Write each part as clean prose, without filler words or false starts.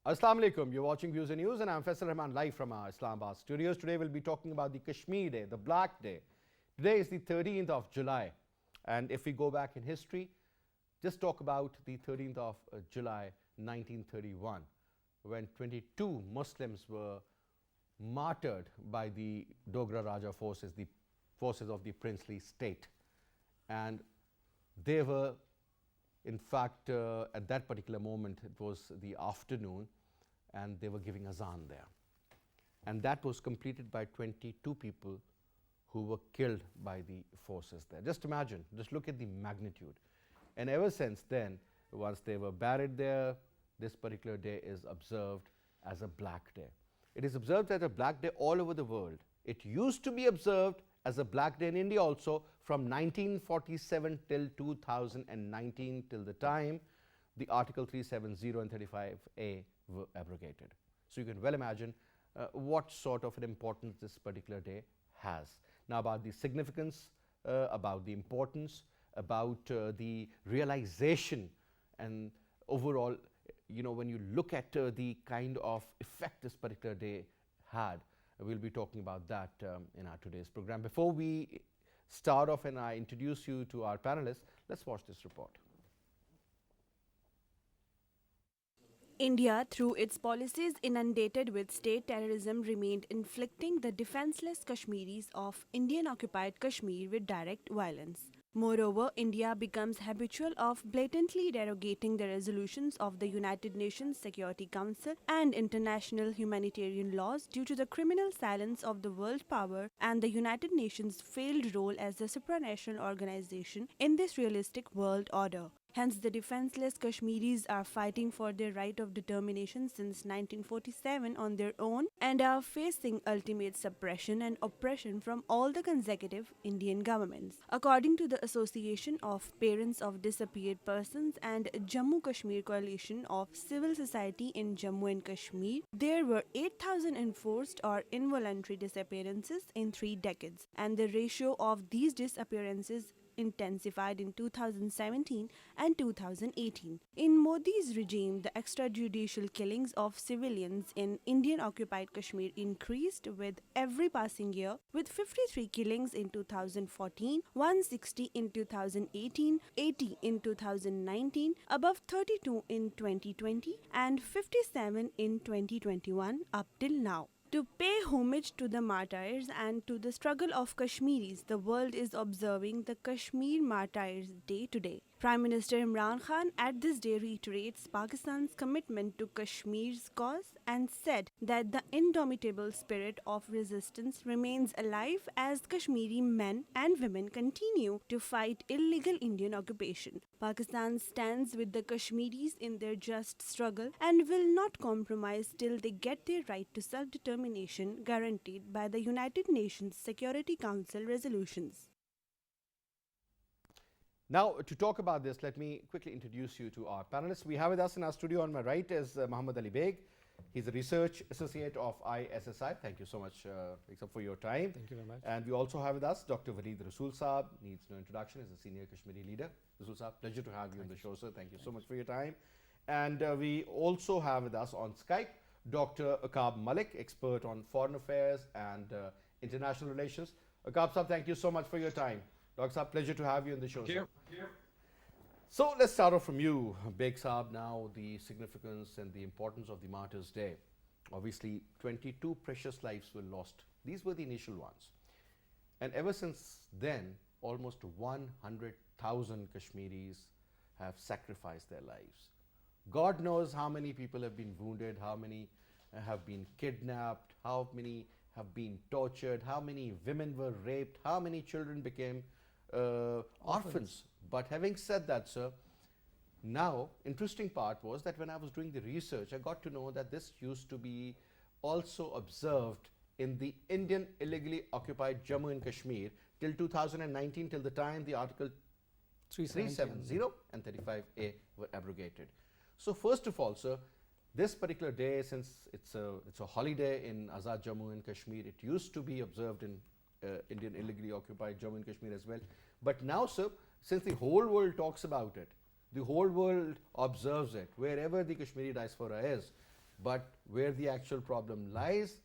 Assalamu alaikum. You're watching Views and News, and I'm Faisal Rehman live from our Islamabad studios. Today we'll be talking about the Kashmir Day, the Black Day. Today is the 13th of July, and if we go back in history, just talk about the 13th of July 1931, when 22 Muslims were martyred by the Dogra Raja forces, the forces of the princely state. And they were, in fact, at that particular moment, it was the afternoon, and they were giving azan there. And that was completed by 22 people who were killed by the forces there. Just imagine, just look at the magnitude. And ever since then, once they were buried there, this particular day is observed as a Black Day. It is observed as a Black Day all over the world. It used to be observed as a Black Day in India also from 1947 till 2019, till the time the Article 370 and 35A were abrogated. So you can well imagine what sort of an importance this particular day has. Now, about the significance, about the importance, about the realization, and overall, you know, when you look at the kind of effect this particular day had, we'll be talking about that in our today's program. Before we start off and I introduce you to our panelists, let's watch this report. India, through its policies inundated with state terrorism, remained inflicting the defenseless Kashmiris of Indian-occupied Kashmir with direct violence. Moreover, India becomes habitual of blatantly derogating the resolutions of the United Nations Security Council and international humanitarian laws due to the criminal silence of the world power and the United Nations' failed role as a supranational organization in this realistic world order. Hence, the defenseless Kashmiris are fighting for their right of determination since 1947 on their own and are facing ultimate suppression and oppression from all the consecutive Indian governments. According to the Association of Parents of Disappeared Persons and Jammu Kashmir Coalition of Civil Society in Jammu and Kashmir, there were 8,000 enforced or involuntary disappearances in 3 decades, and the ratio of these disappearances intensified in 2017 and 2018. In Modi's regime, the extrajudicial killings of civilians in Indian-occupied Kashmir increased with every passing year, with 53 killings in 2014, 160 in 2018, 80 in 2019, above 32 in 2020, and 57 in 2021 up till now. To pay homage to the martyrs and to the struggle of Kashmiris, the world is observing the Kashmir Martyrs Day today. Prime Minister Imran Khan at this day reiterates Pakistan's commitment to Kashmir's cause and said that the indomitable spirit of resistance remains alive as Kashmiri men and women continue to fight illegal Indian occupation. Pakistan stands with the Kashmiris in their just struggle and will not compromise till they get their right to self-determination guaranteed by the United Nations Security Council resolutions. Now, to talk about this, let me quickly introduce you to our panelists. We have with us in our studio on my right is Muhammad Ali Baig. He's a research associate of ISSI. Thank you so much, for your time. Thank you very much. And we also have with us Dr. Waleed Rasool Saab. Needs no introduction. He's a senior Kashmiri leader. Rasool Saab, pleasure to have you on the show, sir. Thank you so much for your time. And we also have with us on Skype Dr. Aqab Malik, expert on foreign affairs and international relations. Aqab Saab, thank you so much for your time. Dr. Saab, pleasure to have you on the show. Thank you. So let's start off from you, Baig Saab, now the significance and the importance of the Martyrs' Day. Obviously, 22 precious lives were lost. These were the initial ones. And ever since then, almost 100,000 Kashmiris have sacrificed their lives. God knows how many people have been wounded, how many have been kidnapped, how many have been tortured, how many women were raped, how many children became orphans. But having said that, sir, now interesting part was that when I was doing the research, I got to know that this used to be also observed in the Indian illegally occupied Jammu and Kashmir till 2019, till the time the Article 370 and 35A were abrogated. So first of all, sir, this particular day, since it's a holiday in Azad Jammu and Kashmir, it used to be observed in Indian illegally occupied Jammu and Kashmir as well. But now, sir, since the whole world talks about it, the whole world observes it, wherever the Kashmiri diaspora is, But where the actual problem lies,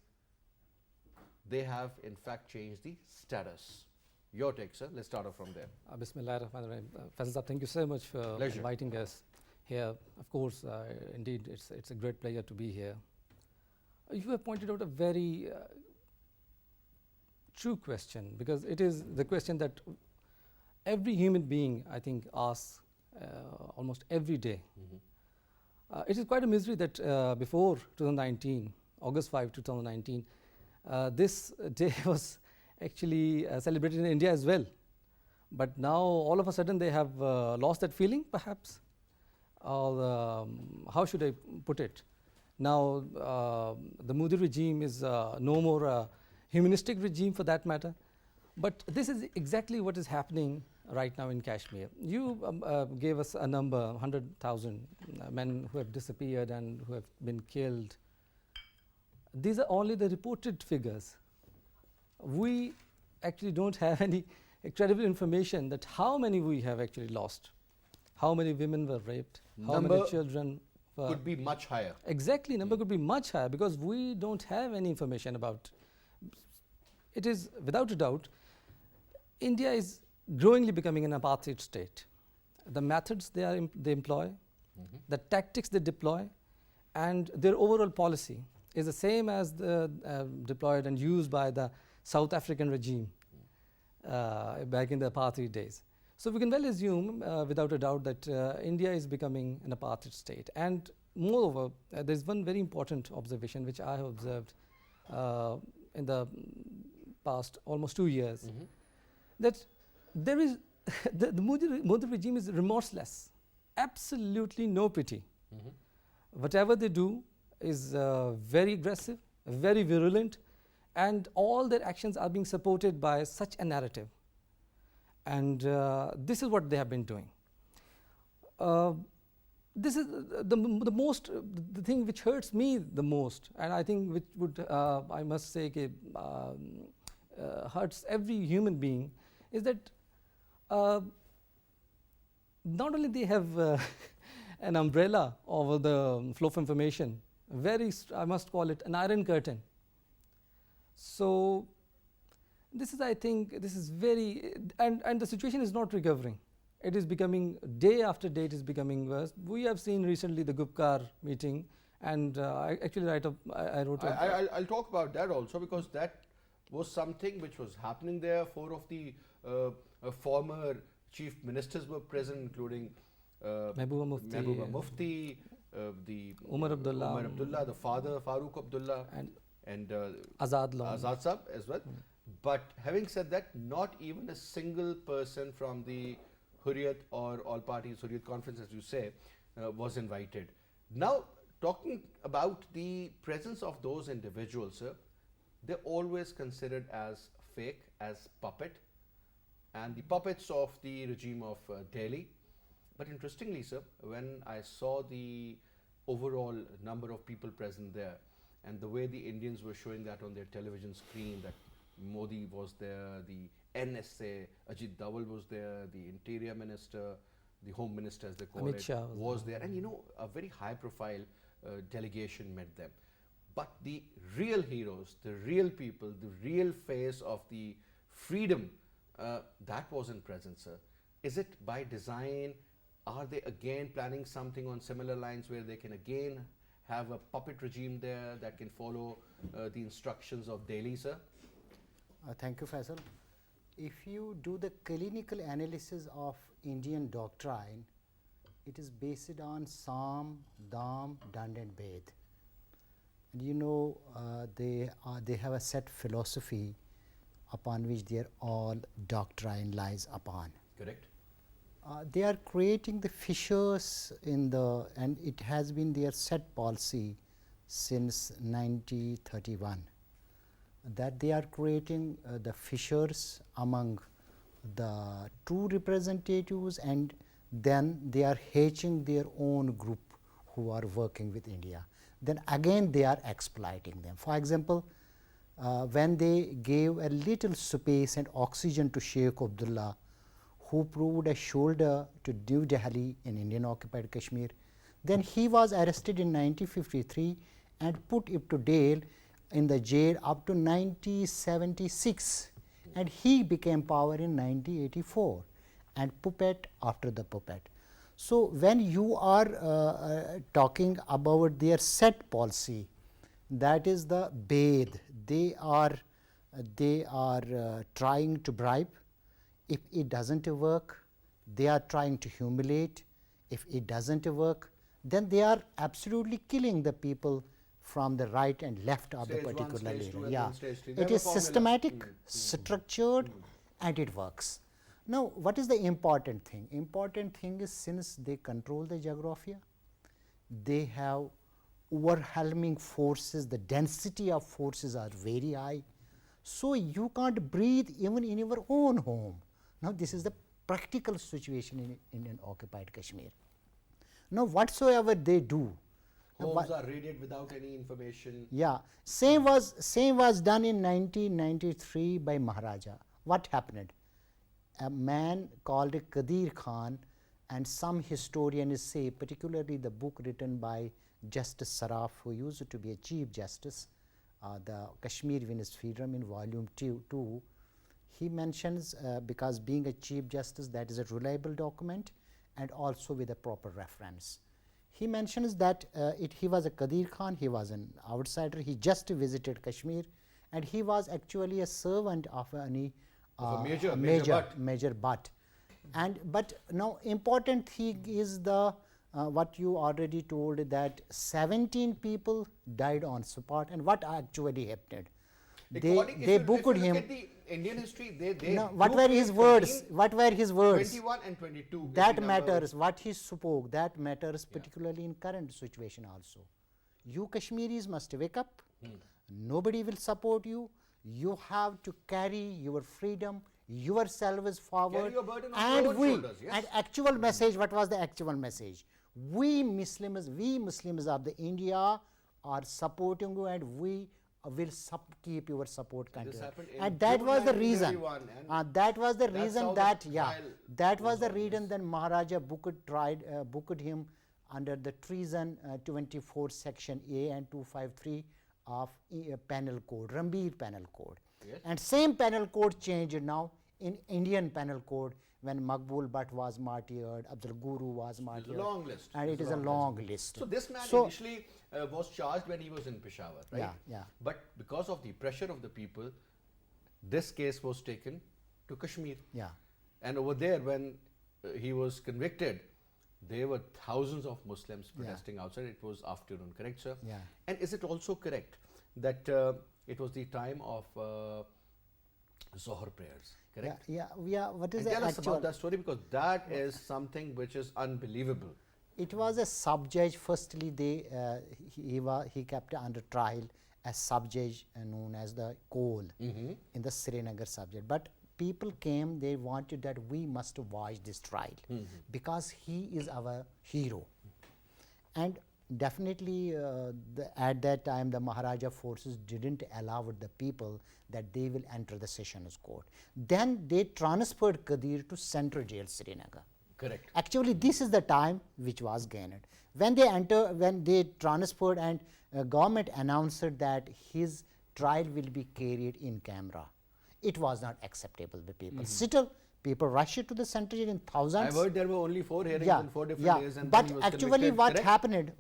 they have in fact changed the status. Your take, sir. Let's start off from there. Bismillah ar-Rahman ar-Rahim. Faisal Saab, thank you so much for Pleasure. inviting us here. Of course, indeed, it's a great pleasure to be here. You have pointed out a very true question, because it is the question that every human being, I think, asks almost every day. It is quite a misery that before 2019, August 5, 2019, this day was actually celebrated in India as well. But now, all of a sudden, they have lost that feeling, perhaps. Or how should I put it? Now, the Modi regime is no more a humanistic regime, for that matter. But this is exactly what is happening right now in Kashmir. You gave us a number, 100,000 men who have disappeared and who have been killed. These are only the reported figures. We actually don't have any credible information that how many we have actually lost, how many women were raped, how many children were. Could be much higher. Exactly, number could be much higher, because we don't have any information about. It is without a doubt, India is growingly becoming an apartheid state. The methods they employ, the tactics they deploy, and their overall policy is the same as the deployed and used by the South African regime back in the apartheid days. So we can well assume without a doubt that India is becoming an apartheid state. And moreover, there is one very important observation which I have observed in the past almost 2 years, that there is the Modi regime is remorseless, absolutely no pity. Whatever they do is very aggressive, very virulent, and all their actions are being supported by such a narrative. And this is what they have been doing. This is the thing which hurts me the most, and I think which would, I must say, hurts every human being, is that not only they have an umbrella over the flow of information, I must call it an iron curtain. So this is, I think, this is very, and the situation is not recovering. It is becoming, day after day, it is becoming worse. We have seen recently the Gupkar meeting, and I actually I wrote. I'll talk about that also, because that was something which was happening there. 4 of the former chief ministers were present, including Mehbooba Mufti, the Umar Abdullah, the father Farooq Abdullah, and Azad Saab as well. But having said that, not even a single person from the Hurriyat or All Parties Hurriyat Conference, as you say, was invited. Now, talking about the presence of those individuals, sir, they're always considered as fake, as puppet, and the puppets of the regime of Delhi. But interestingly, sir, when I saw the overall number of people present there, and the way the Indians were showing that on their television screen, that Modi was there, the NSA, Ajit Dawal was there, the Interior Minister, the Home Minister, as they call Amit it, Shah was there. And a very high profile delegation met them. But the real heroes, the real people, the real face of the freedom, that wasn't present, sir. Is it by design? Are they again planning something on similar lines, where they can again have a puppet regime there that can follow the instructions of Delhi, sir? Thank you, Faisal. If you do the clinical analysis of Indian doctrine, it is based on Sam, Dam, Dand and Bed. And they have a set philosophy upon which their all doctrine lies upon. Correct. They are creating the fissures and it has been their set policy since 1931, that they are creating the fissures among the true representatives, and then they are hatching their own group who are working with India. Then again they are exploiting them. For example, when they gave a little space and oxygen to Sheikh Abdullah, who proved a shoulder to New Delhi in Indian occupied Kashmir, then he was arrested in 1953 and put it to jail in the jail up to 1976, and he became power in 1984, and puppet after the puppet. So, when you are talking about their set policy, that is the Baig, they are trying to bribe. If it doesn't work, they are trying to humiliate. If it doesn't work, then they are absolutely killing the people from the right and left of Stage the one, particular stage leader. two, and Yeah, then stage three. They it have a is formula. systematic, structured, and it works. Now, what is the important thing? Important thing is, since they control the geography, they have overwhelming forces, the density of forces are very high. So, you can't breathe even in your own home. Now, this is the practical situation in occupied Kashmir. Now, whatsoever they do, Homes are raided without any information. yeah, same was done in 1993 by Maharaja. What happened? A man called Qadir Khan, and some historians say, particularly the book written by Justice Saraf, who used to be a Chief Justice, the Kashmir Venus Freedom in volume 2, he mentions, because being a Chief Justice, that is a reliable document and also with a proper reference. He mentions that he was a Qadir Khan, he was an outsider, he just visited Kashmir, and he was actually a servant of major butt. But now important thing is the what you already told, that 17 people died on spot, and what actually happened? They booked him. At the Indian history, they no, what were his words? What were his words? 21 and 22. That matters. What he spoke, that matters, particularly in current situation also. You Kashmiris must wake up. Nobody will support you. You have to carry your freedom yourselves forward. Carry your burden on And your own shoulders, yes. and actual message. What was the actual message? We Muslims of the India are supporting you, and we will keep your support continued. And that was the reason. That was the reason that that was the reason that Maharaja booked him under the treason 24 section A and 253 of penal code, Rambir penal code. Yes. And same penal code changed now in Indian penal code when Maqbul Bhatt was martyred, Abdul Guru was martyred. It's a long list. And it is a long list. So this man initially was charged when he was in Peshawar, right? Yeah. But because of the pressure of the people, this case was taken to Kashmir. Yeah. And over there, when he was convicted, there were thousands of Muslims protesting outside. It was afternoon, correct, sir? Yeah. And is it also correct that it was the time of Zohar prayers, correct? Yeah. What is And the tell us actual? about that story, because that is something which is unbelievable. It was a sub-judge. Firstly, he kept under trial a sub-judge known as the Cole in the Srinagar subject. But people came, they wanted that we must watch this trial because he is our hero. And definitely at that time the Maharaja forces didn't allow the people that they will enter the sessions court. Then they transferred Qadir to Central Jail, Srinagar. Correct. Actually, this is the time which was gained. When they transferred, and government announced that his trial will be carried in camera, it was not acceptable by people. Still, people rushed to the Central Jail in thousands. I've heard there were only 4 hearings in 4 different days, and but then he was actually convicted, what correct? happened,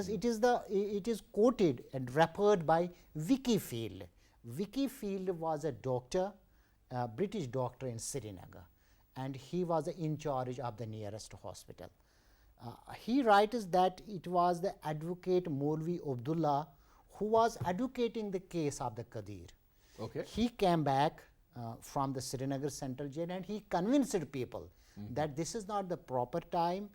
it is quoted and referred by Vicky Field. Vicky Field was a doctor, a British doctor in Srinagar, and he was in charge of the nearest hospital. He writes that it was the advocate Maulvi Abdullah who was advocating the case of the Qadir. Okay. He came back from the Srinagar Central Jail, and he convinced people that this is not the proper time,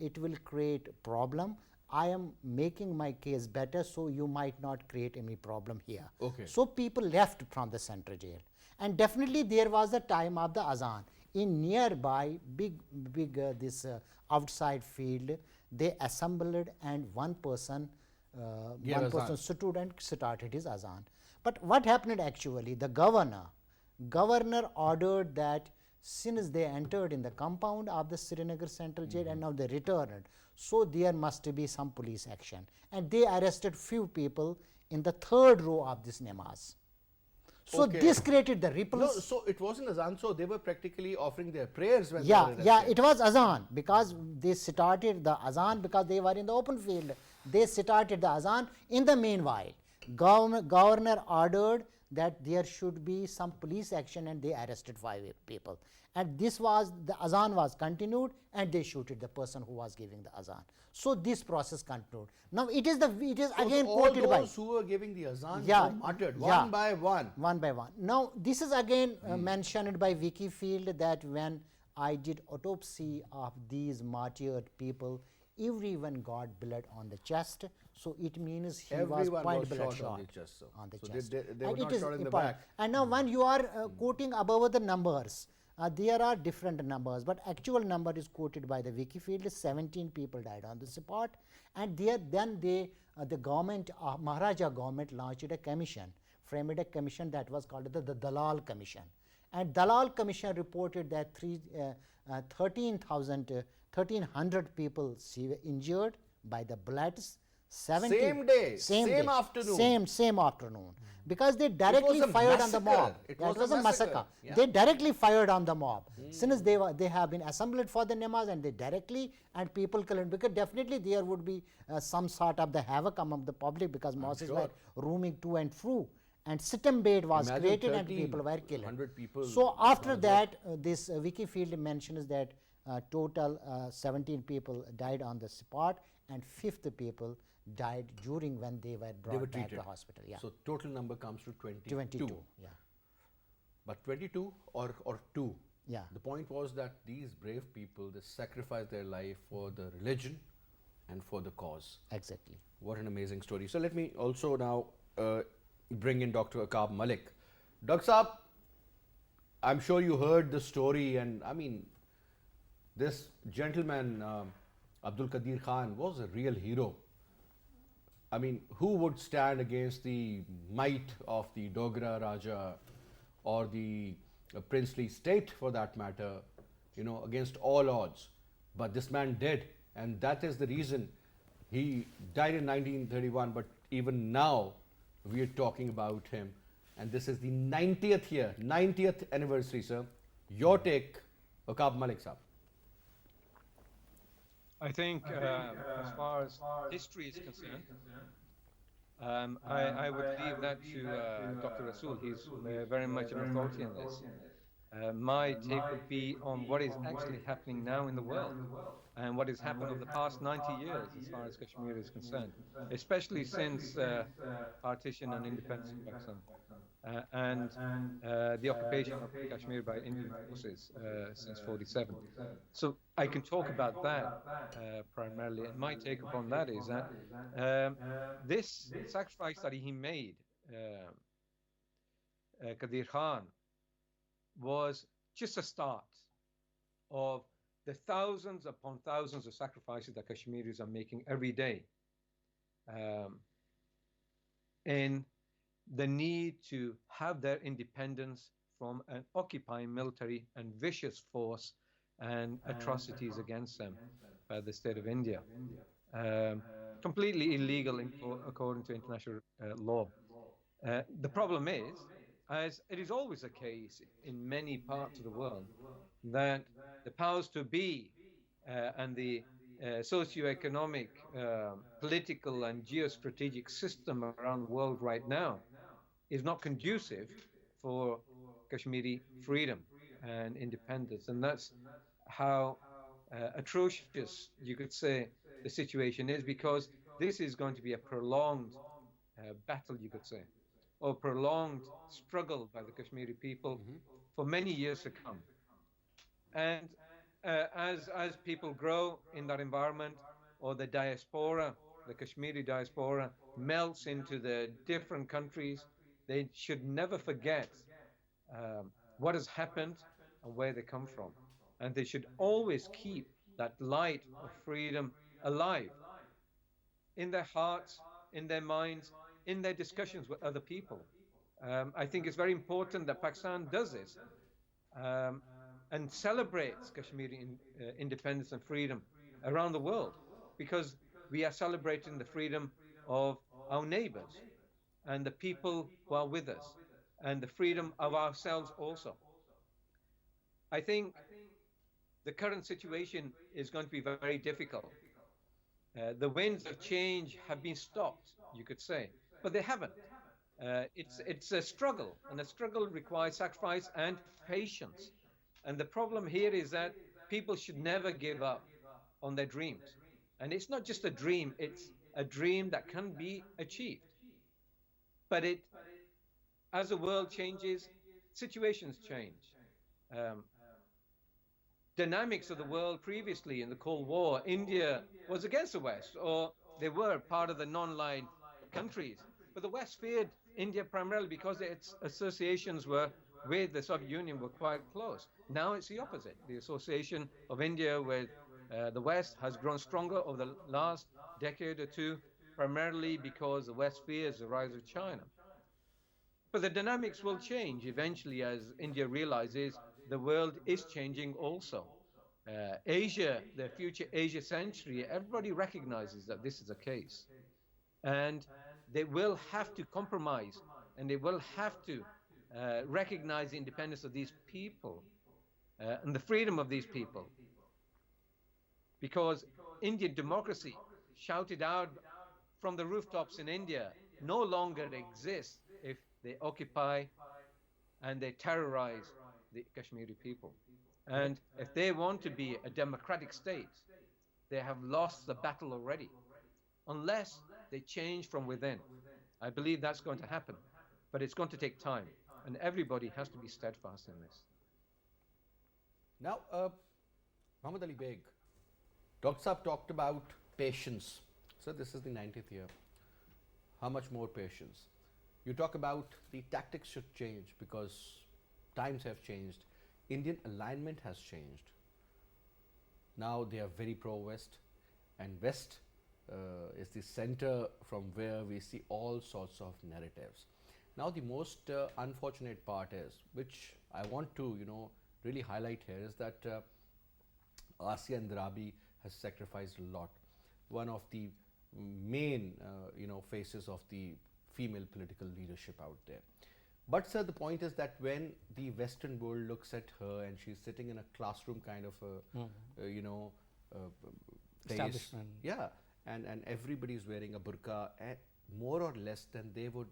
it will create problem. I am making my case better, so you might not create any problem here. Okay. So people left from the Central Jail, and definitely there was the time of the azan in nearby big this outside field. They assembled, and one person stood and started his azan. But what happened actually? The governor ordered that since they entered in the compound of the Srinagar Central Jail and now they returned. So there must be some police action. And they arrested few people in the third row of this namaz. So Okay. this created the No, ripples. so it wasn't azan, so they were practically offering their prayers when Yeah, they were yeah, arrested. it was azan because they started the azan because they were in the open field. They started the azan. In the meanwhile, governor ordered that there should be some police action and they arrested 5 people. And this was, the azan was continued and they shooted the person who was giving the azan. So this process continued. Now it is again So all quoted by. those who were giving the azan Yeah, were martyred yeah. one by one. One by one. Now, this is again mentioned by Wikifield that when I did autopsy of these martyred people, everyone got blood on the chest. So it means he Everyone was point was blank shot shot on the chest, sir. on the So chest. they And were it not is shot in the important. back. And now when you are quoting above the numbers, there are different numbers, but actual number is quoted by the Wikifield. 17 people died on the spot, and then the government, Maharaja government, launched a commission, framed a commission that was called the Dalal Commission, and Dalal Commission reported that 1,300 people injured by the bullets. 70 Same day, same same day, afternoon. same afternoon, because they directly a fired on the massacre. mob. It That was a massacre. massacre. Yeah. They directly fired on the mob. Since they have been assembled for the namaz and they directly, and people killed, because definitely there would be some sort of the havoc among the public because mosques were roaming to and fro. And sitam bait was Imagine created and 30, people were killed. 100 people So after that, this Wikifield mentions that total 17 people died on the spot and 50 people died during when they were brought They were back to treated. the hospital. Yeah, So total number comes to 22. 22. Yeah, But 22 or 2. yeah. The point was that these brave people, they sacrificed their life for the religion and for the cause. Exactly. What an amazing story. So let me also now bring in Dr. Aqab Malik. Dr. Saab, I'm sure you heard the story, and I mean, this gentleman, Abdul Qadir Khan, was a real hero. I mean, who would stand against the might of the Dogra Raja or the princely state for that matter, against all odds? But this man did, and that is the reason he died in 1931, but even now we are talking about him. And this is the 90th year, 90th anniversary, sir. Your take, Aqab Malik Saab. I think as far as history is concerned, I would leave that to Dr. Rasool. He's very much an authority on this. My take would be on what is actually happening now in the world and what has happened over the past 90 years as far as Kashmir is concerned, especially since partition and independence of Pakistan and the occupation of Kashmir by Indian forces since 47. So I can talk about that primarily, and my take upon that is that this sacrifice that he made, Qadir Khan, was just a start of the thousands upon thousands of sacrifices that Kashmiris are making every day in the need to have their independence from an occupying military and vicious force and atrocities against them by the state of India. Completely illegal according to international law. The problem is, as it is always the case in many parts of the world, that the powers to be and the socio-economic, political and geostrategic system around the world right now is not conducive for Kashmiri freedom and independence. And that's how atrocious, you could say, the situation is, because this is going to be a prolonged battle, you could say, or prolonged struggle by the Kashmiri people for many years to come. And as people grow in that environment, or the diaspora, the Kashmiri diaspora, melts into the different countries, they should never forget what has happened and where they come from. And they should always keep that light of freedom alive in their hearts, in their minds, in their discussions with other people. I think it's very important that Pakistan does this. and celebrates Kashmiri independence and freedom around the world, because we are celebrating the freedom of our neighbors and the people who are with us, and the freedom of ourselves also. I think the current situation is going to be very difficult. The winds of change have been stopped, you could say, but they haven't. It's a struggle, and a struggle requires sacrifice and patience. And the problem here is that people should never give up on their dreams. And it's not just a dream, it's a dream that can be achieved. But as the world changes, situations change. Dynamics of the world previously in the Cold War, India was against the West, or they were part of the non-aligned countries. But the West feared India primarily because its associations with the Soviet Union were quite close. Now it's the opposite. The association of India with the West has grown stronger over the last decade or two, primarily because the West fears the rise of China. But the dynamics will change eventually as India realizes the world is changing also. Asia, the future Asia century, everybody recognizes that this is the case. And they will have to compromise, and they will have to recognize the independence of these people and the freedom of these people. Because Indian democracy, shouted out from the rooftops in India, no longer exists if they occupy and they terrorize the Kashmiri people. And if they want to be a democratic state, they have lost the battle already, unless they change from within. I believe that's going to happen, but it's going to take time, and everybody has to be steadfast in this. Now, Muhammad Ali Baig, Dr. Saab talked about patience. So this is the 90th year. How much more patience? You talk about the tactics should change because times have changed. Indian alignment has changed. Now they are very pro-West, and West is the center from where we see all sorts of narratives. Now the most unfortunate part is, which I want to really highlight here, is that Arslan Saeed has sacrificed a lot. One of the main faces of the female political leadership out there. But sir, the point is that when the Western world looks at her and she's sitting in a classroom kind of a Establishment. Yeah, and everybody's wearing a burqa, and more or less than they would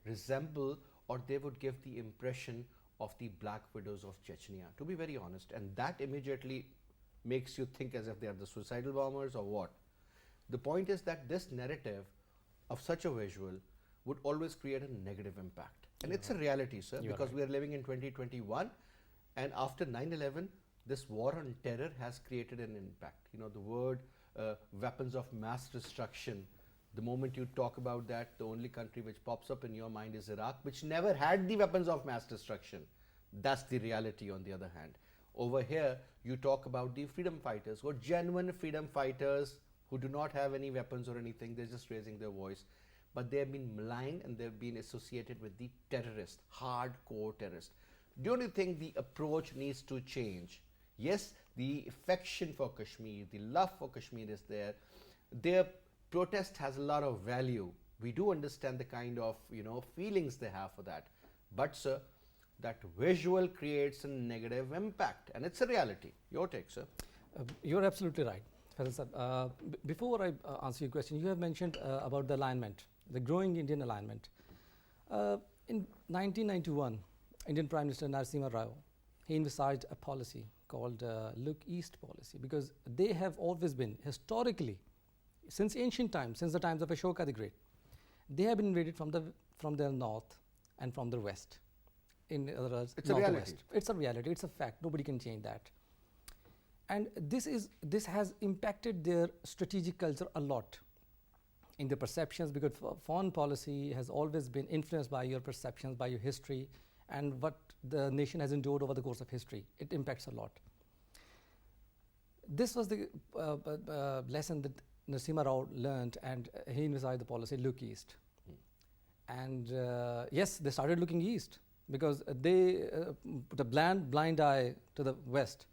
resemble, or they would give the impression of the Black Widows of Chechnya, to be very honest. And that immediately makes you think as if they are the suicidal bombers or what. The point is that this narrative of such a visual would always create a negative impact. And it's a reality, sir, because we are living in 2021, and after 9/11, this war on terror has created an impact. The word weapons of mass destruction, the moment you talk about that, the only country which pops up in your mind is Iraq, which never had the weapons of mass destruction. That's the reality on the other hand. Over here, you talk about the freedom fighters, who are genuine freedom fighters who do not have any weapons or anything, they're just raising their voice. But they have been maligned and they've been associated with the terrorist, hardcore terrorist. Don't you think the approach needs to change? Yes, the affection for Kashmir, the love for Kashmir is there. Their protest has a lot of value. We do understand the kind of feelings they have for that. But sir, that visual creates a negative impact, and it's a reality. Your take, sir. You're absolutely right, Faisal Saab. Before I answer your question, you have mentioned about the alignment, the growing Indian alignment. In 1991, Indian Prime Minister Narasimha Rao, he envisaged a policy called Look East policy, because they have always been, historically, since ancient times, since the times of Ashoka the Great, they have been invaded from the north and from the west. In other words, it's a reality. It's a reality. It's a fact. Nobody can change that. And this has impacted their strategic culture a lot in the perceptions, because foreign policy has always been influenced by your perceptions, by your history, and what the nation has endured over the course of history. It impacts a lot. This was the lesson that Narasimha Rao learned, and he envisaged the policy Look East. And yes, they started looking east. because they put a blind eye to the West.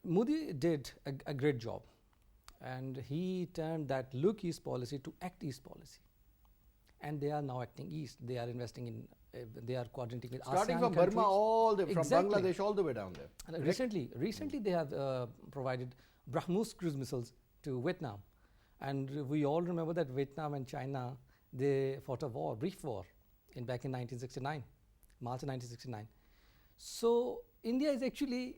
Modi did a great job, and he turned that look East policy to act East policy. And they are now acting East. They are investing in, they are coordinating with Starting ASEAN from countries. Burma all the, from Exactly. Bangladesh all the way down there. And recently they have provided BrahMos cruise missiles to Vietnam. And we all remember that Vietnam and China, they fought a war, brief war, back in 1969, March 1969. So India is actually,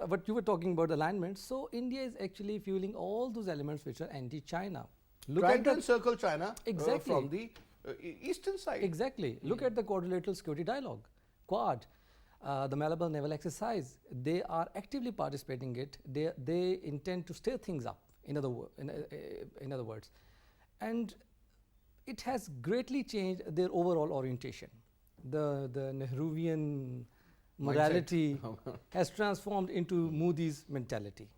what you were talking about alignment, so India is actually fueling all those elements which are anti-China. Trying to encircle China Exactly. from the eastern side. Exactly. Look at the quadrilateral security dialogue, Quad, the Malabar naval exercise. They are actively participating in it. They intend to stir things up, in other words. And it has greatly changed their overall orientation. The Nehruvian morality has transformed into Modi's mentality.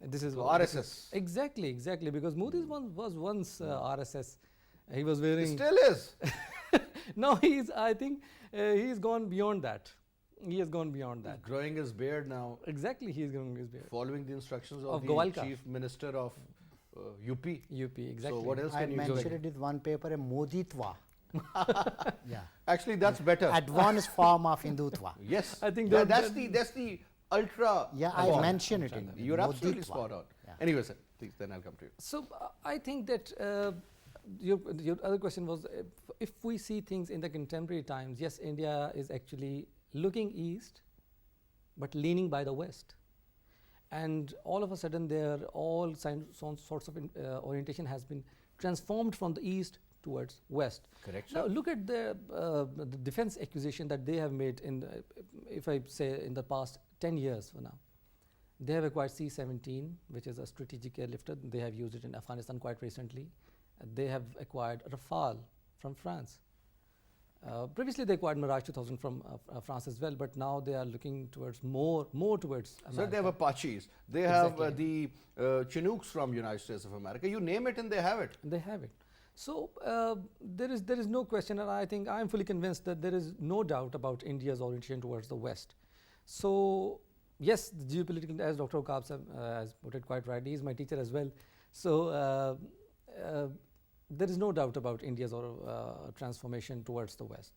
This is So RSS. Exactly, because Modi was once RSS. He was wearing. He still is. No, I think he's gone beyond that. He has gone beyond that. He's growing his beard now. Exactly, he is growing his beard. Following the instructions of the Gowalka. Chief Minister of UP. UP, exactly. So what else I can you do? mentioned it in one paper, a Moditva. Yeah. Actually, that's better. Advanced form of Hindutva. Yes, I think that's the ultra. Yeah, I form. mentioned it in You're absolutely Moditva. spot on. Yeah. Anyway, sir, please, then I'll come to you. So I think that your other question was, if we see things in the contemporary times, yes, India is actually looking east, but leaning by the west. And all of a sudden, some sorts of orientation has been transformed from the east towards west. Correct, Now sir. look at the defense acquisition that they have made if I say in the past 10 years for now. They have acquired C-17, which is a strategic airlifter. They have used it in Afghanistan quite recently. They have acquired Rafale from France. Previously, they acquired Mirage 2000 from France as well, but now they are looking towards more towards America. So they have Apaches. They have the Chinooks from United States of America. You name it and they have it. They have it. So there is no question, and I think I am fully convinced that there is no doubt about India's orientation towards the West. So yes, the geopolitical, as Dr. Aqab has put it quite rightly, he is my teacher as well. So there is no doubt about India's transformation towards the West.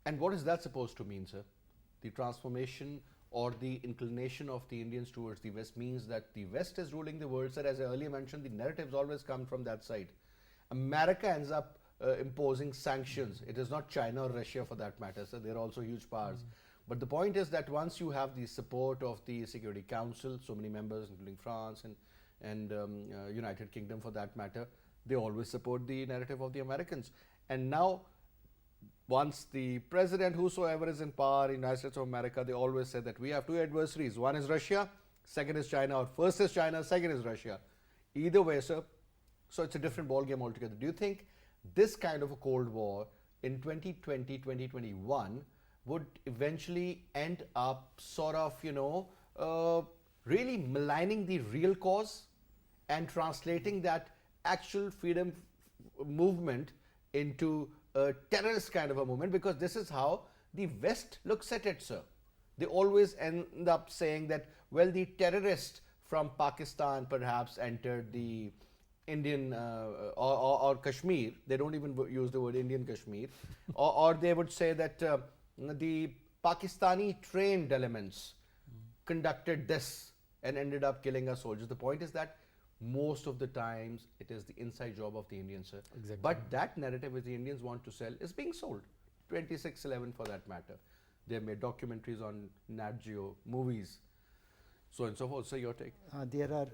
And what is that supposed to mean, sir? The transformation or the inclination of the Indians towards the West means that the West is ruling the world. Sir, as I earlier mentioned, the narratives always come from that side. America ends up imposing sanctions. It is not China or Russia for that matter, so they're also huge powers. But the point is that once you have the support of the Security Council, so many members including France and United Kingdom for that matter, they always support the narrative of the Americans. And now, once the president, whosoever is in power in the United States of America, they always say that we have two adversaries. One is Russia, second is China, or first is China, second is Russia. Either way, sir, so it's a different ball game altogether. Do you think this kind of a Cold War in 2020, 2021 would eventually end up sort of, really maligning the real cause and translating that actual freedom movement into a terrorist kind of a movement? Because this is how the West looks at it, sir. They always end up saying that, well, the terrorists from Pakistan perhaps entered the Indian or Kashmir. They don't even use the word Indian Kashmir. or they would say that the Pakistani trained elements conducted this and ended up killing our soldiers. The point is that most of the times it is the inside job of the Indians, sir. Exactly. But that narrative which the Indians want to sell is being sold. 2611 for that matter. They have made documentaries on Nat Geo, movies, so and so forth. So your take? There are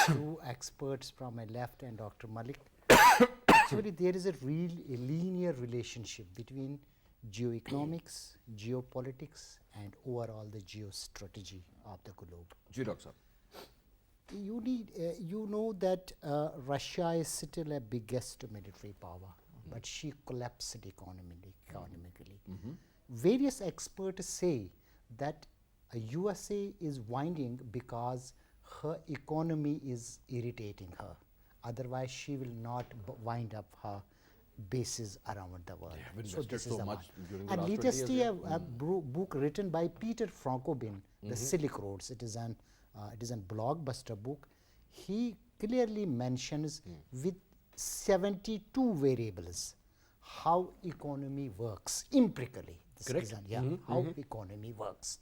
two experts from my left and Dr. Malik. Actually, there is a linear relationship between geoeconomics, geopolitics, and overall the geostrategy of the globe. Ji, Doctor. You know that Russia is still a biggest military power, but she collapsed economically. Various experts say that USA is winding because her economy is irritating her. Otherwise, she will not wind up her bases around the world. have invested so the much one. during the And last 20 latestly, years, a book written by Peter Frankobin, The Silk Roads. It is an blockbuster book. He clearly mentions with 72 variables how economy works empirically. This Correct. is how economy works.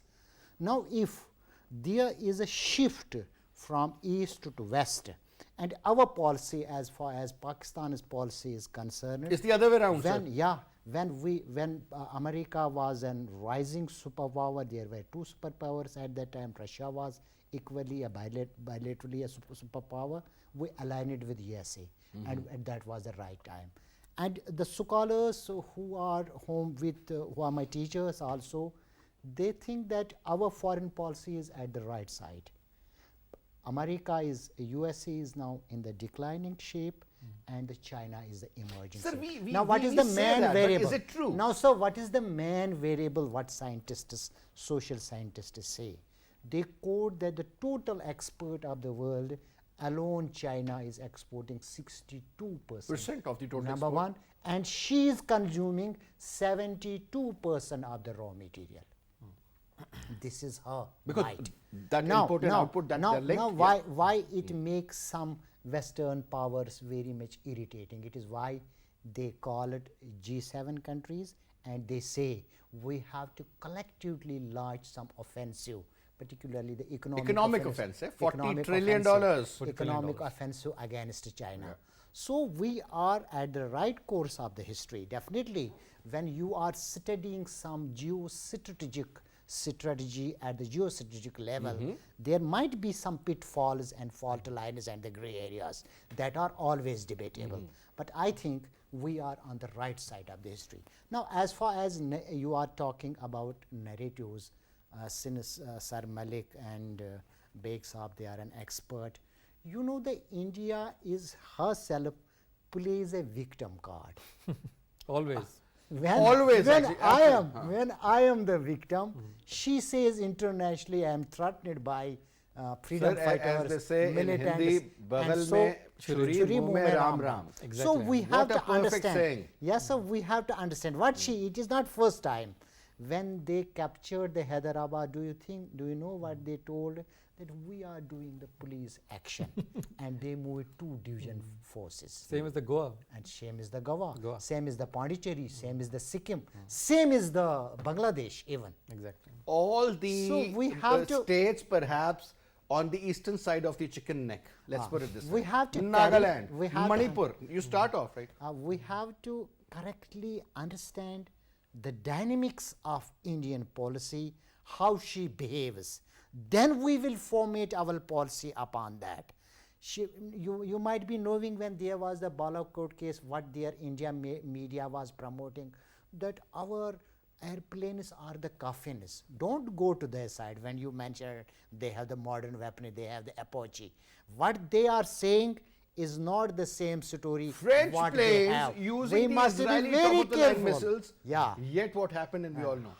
Now, if there is a shift from east to west, and our policy, as far as Pakistan's policy is concerned, it's the other way around, sir. When America was a rising superpower, there were two superpowers at that time. Russia was equally bilaterally a superpower. We aligned it with USA, and that was the right time. And the scholars who are who are my teachers also, they think that our foreign policy is at the right side. USA is now in the declining shape, and China is the emerging Sir, shape. we- Now, what we is the say main that, but variable? is it true? Now, sir, what is the main variable? What scientists, social scientists say? They quote that the total export of the world alone, China is exporting 62% of the total Number export. one, and she is consuming 72% of the raw material. This is her Because might. that input and output, that they're linked, now yeah. why it makes some Western powers very much irritating? It is why they call it G7 countries, and they say we have to collectively launch some offensive, particularly the Economic offensive, $40 economic trillion. offensive, economic offensive against China. So we are at the right course of the history. Definitely, when you are studying some geostrategic strategy at the geostrategic level, there might be some pitfalls and fault lines and the gray areas that are always debatable. But I think we are on the right side of the history. Now, as far as you are talking about narratives, since Sir Malik and Baig Saab, they are an expert. You know, the India is herself plays a victim card. Always. Always, actually, When I am the victim, she says internationally I am threatened by freedom Sir, fighters, as they say in militants, Hindi, "Bagal mein churi, muh mein ram ram." So Exactly. we What have a to perfect understand. saying. Yes, sir, we have to understand what it is not first time. When they captured the Hyderabad, do you know what they told? That we are doing the police action, and they moved 2 division forces. Same as the Goa. And same is the Goa, Goa. same is the Pondicherry, same is the Sikkim, same is the Bangladesh even. Exactly. All the So we have to- states perhaps on the eastern side of the chicken neck. Let's put it this way. We have to Nagaland, we have to- Manipur. You start off, right? We have to correctly understand the dynamics of Indian policy, how she behaves. Then we will formate our policy upon that. You might be knowing when there was the Balakot case, what their India media was promoting, that our airplanes are the coffins. Don't go to their side. When you mention they have the modern weaponry, they have the Apache. What they are saying is not the same story. French what they planes have. using We the must be Israeli very top-of-the-line careful. missiles. Yeah. Yet what happened, and we all know.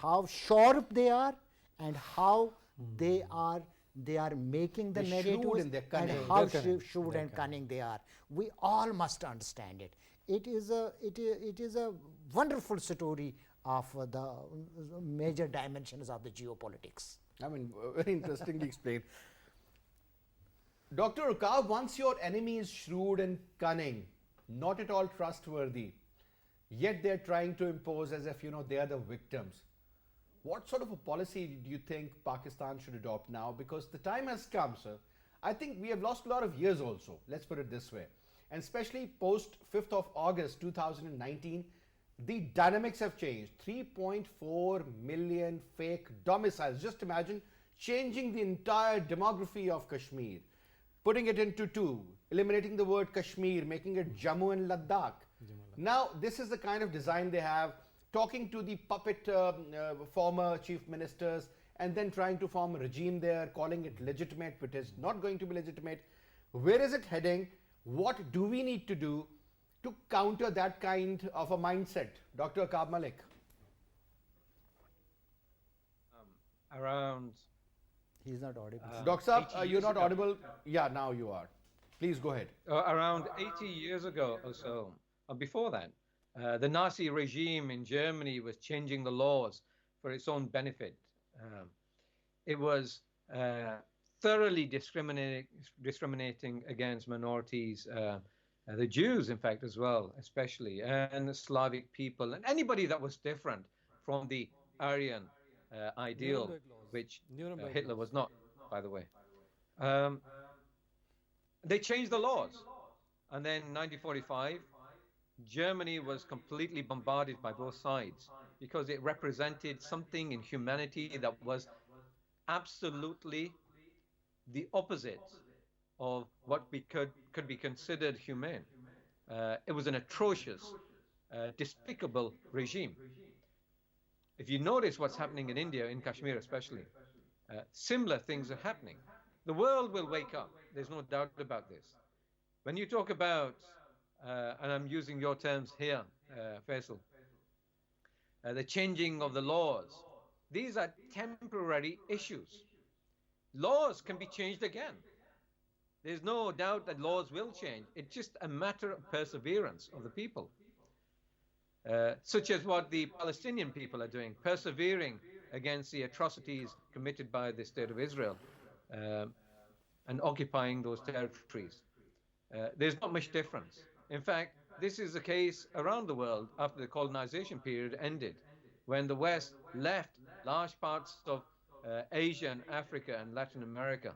How sharp they are, and how they are making the They're narratives, shrewd in their and cunning. how They're cunning. shrewd and cunning they are. We all must understand it. It is a wonderful story of the major dimensions of the geopolitics. I mean, very interestingly explained. Dr. Aqab, once your enemy is shrewd and cunning, not at all trustworthy, yet they're trying to impose as if, they are the victims. What sort of a policy do you think Pakistan should adopt now? Because the time has come, sir. I think we have lost a lot of years also, let's put it this way. And especially post 5th of August 2019, the dynamics have changed. 3.4 million fake domiciles. Just imagine changing the entire demography of Kashmir, putting it into 2, eliminating the word Kashmir, making it Jammu and Ladakh. Now, this is the kind of design they have, talking to the puppet former chief ministers, and then trying to form a regime there, calling it legitimate, but it's not going to be legitimate. Where is it heading? What do we need to do to counter that kind of a mindset? Dr. Aqab Malik. He's not audible. Dr. Saab, 80 you're years not ago. audible. Yeah, now you are. Please go ahead. Around 80 years ago or so, or before that, the Nazi regime in Germany was changing the laws for its own benefit. It was thoroughly discriminating against minorities, the Jews, in fact, as well, especially, and the Slavic people, and anybody that was different from the Aryan ideal, which Hitler was not, by the way. They changed the laws. And then in 1945, Germany was completely bombarded by both sides because it represented something in humanity that was absolutely the opposite of what could be considered humane. It was an atrocious, despicable regime. If you notice what's happening in India, in Kashmir especially, similar things are happening. The world will wake up. There's no doubt about this. When you talk about, and I'm using your terms here, Faisal, the changing of the laws, these are temporary issues. Laws can be changed again. There's no doubt that laws will change. It's just a matter of perseverance of the people, such as what the Palestinian people are doing, persevering against the atrocities committed by the State of Israel and occupying those territories. There's not much difference. In fact, this is the case around the world after the colonization period ended, when the West left large parts of Asia and Africa and Latin America,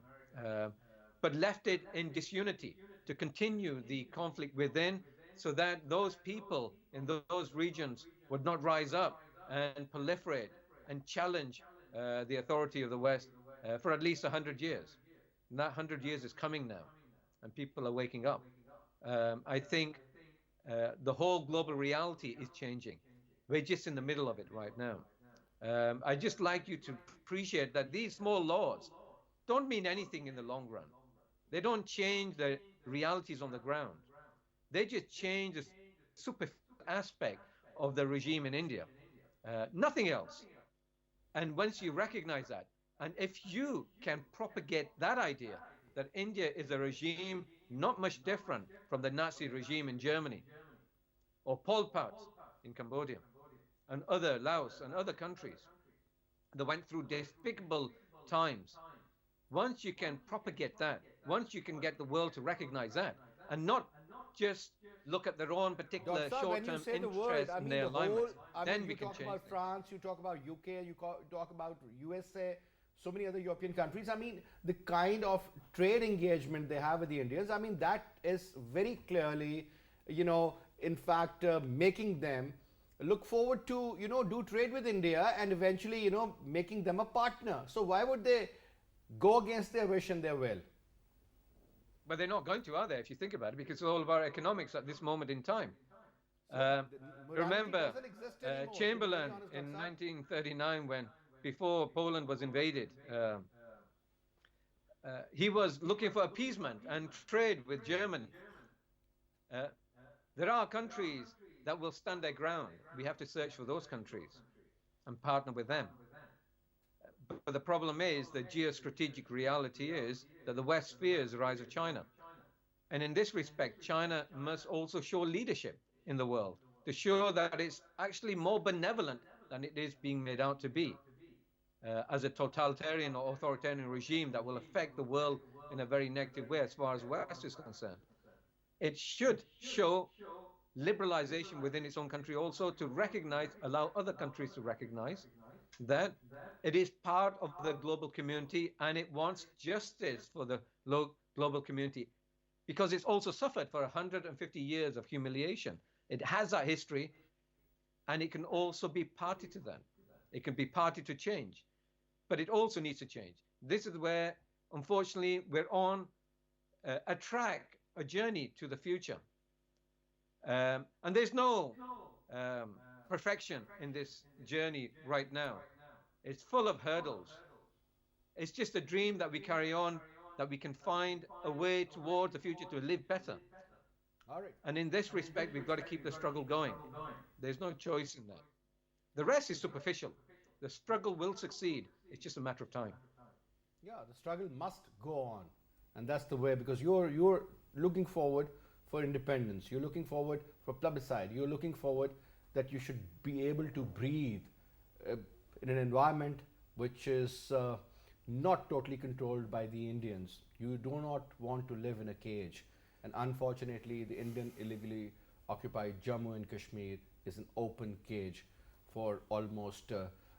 but left it in disunity to continue the conflict within, so that those people in those regions would not rise up and proliferate and challenge the authority of the West for at least 100 years. And that 100 years is coming now, and people are waking up. I think the whole global reality is changing. We're just in the middle of it right now. I'd just like you to appreciate that these small laws don't mean anything in the long run. They don't change the realities on the ground. They just change the superficial aspect of the regime in India. Nothing else. And once you recognize that, and if you can propagate that idea that India is a regime not much different from the Nazi regime in Germany, or Pol Pot in Cambodia, and other Laos and other countries that went through despicable times, once you can propagate that, once you can get the world to recognize that, and not just look at their own particular short-term interest in their alignment, then we can change. You talk about France, you talk about UK, you talk about USA, so many other European countries. I mean, the kind of trade engagement they have with the Indians, I mean, that is very clearly, in fact, making them look forward to, do trade with India and eventually, making them a partner. So why would they go against their wish and their will? But they're not going to, are they, if you think about it, because it's all about economics at this moment in time. Remember Chamberlain in 1939, before Poland was invaded, he was looking for appeasement and trade with Germany. There are countries that will stand their ground. We have to search for those countries and partner with them. But the problem is, the geostrategic reality is that the West fears the rise of China. And in this respect, China must also show leadership in the world to show that it's actually more benevolent than it is being made out to be, as a totalitarian or authoritarian regime that will affect the world in a very negative way as far as West is concerned. It should show liberalization within its own country also, to recognize, allow other countries to recognize that it is part of the global community and it wants justice for the global community, because it's also suffered for 150 years of humiliation. It has that history, and it can also be party to that. It can be party to change, but it also needs to change. This is where, unfortunately, we're on a track, a journey to the future. And there's no perfection in this journey right now. It's full of hurdles. It's just a dream that we carry on, that we can find a way towards the future to live better. All right. And in this respect, we've got to keep the struggle going. There's no choice in that. The rest is superficial. The struggle will succeed. It's just a matter of time. Yeah, the struggle must go on. And that's the way, because you're looking forward for independence, you're looking forward for plebiscite, you're looking forward that you should be able to breathe in an environment which is not totally controlled by the Indians. You do not want to live in a cage. And unfortunately, the Indian illegally occupied Jammu and Kashmir is an open cage for almost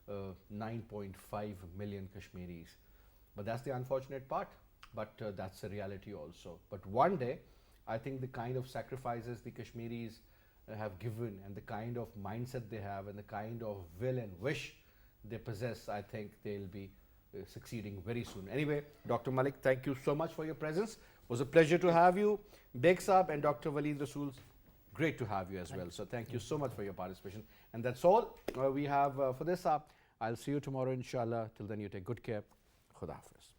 9.5 million Kashmiris. But that's the unfortunate part, but that's the reality also. But one day, I think the kind of sacrifices the Kashmiris have given and the kind of mindset they have and the kind of will and wish they possess, I think they'll be succeeding very soon. Anyway, Dr. Malik, thank you so much for your presence. It was a pleasure to have you. Baig Saab and Dr. Waleed Rasool, great to have you as well. So thank you so much for your participation. And that's all we have for this. I'll see you tomorrow, inshallah. Till then, you take good care. Khuda Hafiz.